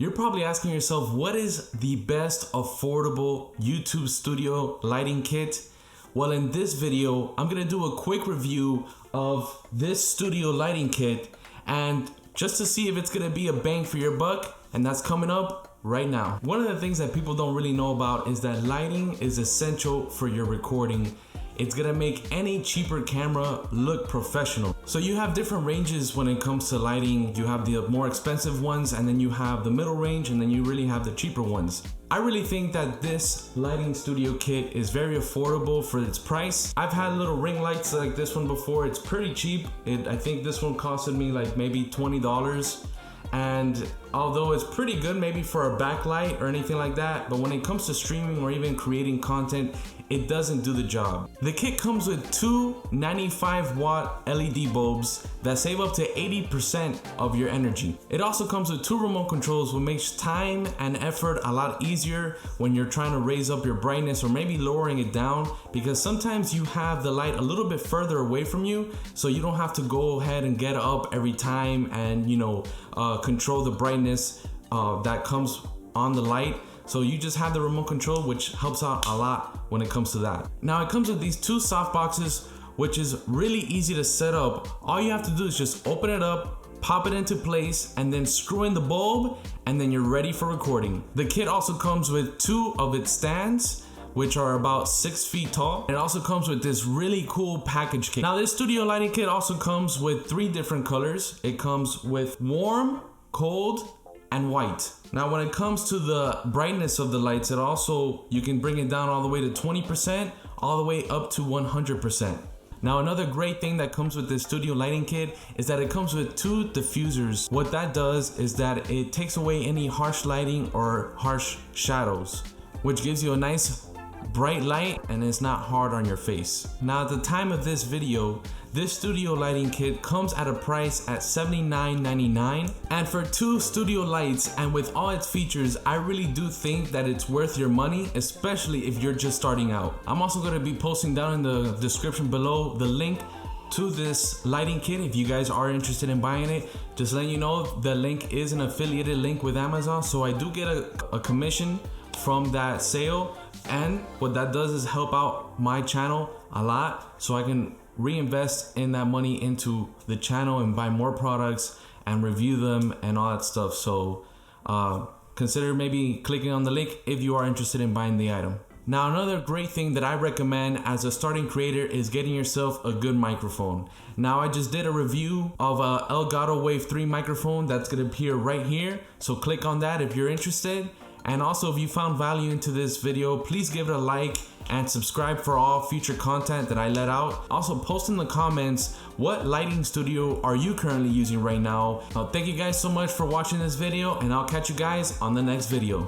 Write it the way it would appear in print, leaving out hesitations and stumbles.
You're probably asking yourself, what is the best affordable YouTube studio lighting kit? Well, in this video, I'm gonna do a quick review of this studio lighting kit and just to see if it's gonna be a bang for your buck, and that's coming up right now. One of the things that people don't really know about is that lighting is essential for your recording. It's gonna make any cheaper camera look professional. So you have different ranges when it comes to lighting. You have the more expensive ones, and then you have the middle range, and then you really have the cheaper ones. I really think that this lighting studio kit is very affordable for its price. I've had little ring lights like this one before. It's pretty cheap. I think this one costed me like maybe $20. And although it's pretty good maybe for a backlight or anything like that, but when it comes to streaming or even creating content, it doesn't do the job. The kit comes with two 95-watt LED bulbs that save up to 80% of your energy. It also comes with two remote controls, which makes time and effort a lot easier when you're trying to raise up your brightness or maybe lowering it down, because sometimes you have the light a little bit further away from you, so you don't have to go ahead and get up every time and control the brightness that comes on the light. So you just have the remote control, which helps out a lot when it comes to that. Now it comes with these two soft boxes, which is really easy to set up. All you have to do is just open it up, pop it into place, and then screw in the bulb, and then you're ready for recording. The kit also comes with two of its stands, which are about 6 feet tall. It also comes with this really cool package kit. Now this studio lighting kit also comes with 3 different colors. It comes with warm, cold, and white. Now when it comes to the brightness of the lights, you can bring it down all the way to 20%, all the way up to 100%. Now another great thing that comes with this studio lighting kit is that it comes with 2 diffusers. What that does is that it takes away any harsh lighting or harsh shadows, which gives you a nice bright light and it's not hard on your face. Now at the time of this video, this studio lighting kit comes at a price at $79.99, and for 2 studio lights and with all its features, I really do think that it's worth your money, especially if you're just starting out. I'm also going to be posting down in the description below the link to this lighting kit if you guys are interested in buying it. Just letting you know, the link is an affiliated link with Amazon, so I do get a commission from that sale, and what that does is help out my channel a lot, so I can reinvest in that money into the channel and buy more products and review them and all that stuff. So consider maybe clicking on the link if you are interested in buying the item. Now another great thing that I recommend as a starting creator is getting yourself a good microphone. Now I just did a review of a ElGato Wave 3 microphone that's gonna appear right here, so click on that if you're interested. And also, if you found value into this video, please give it a like and subscribe for all future content that I let out. Also, post in the comments what lighting studio are you currently using right now. Thank you guys so much for watching this video, and I'll catch you guys on the next video.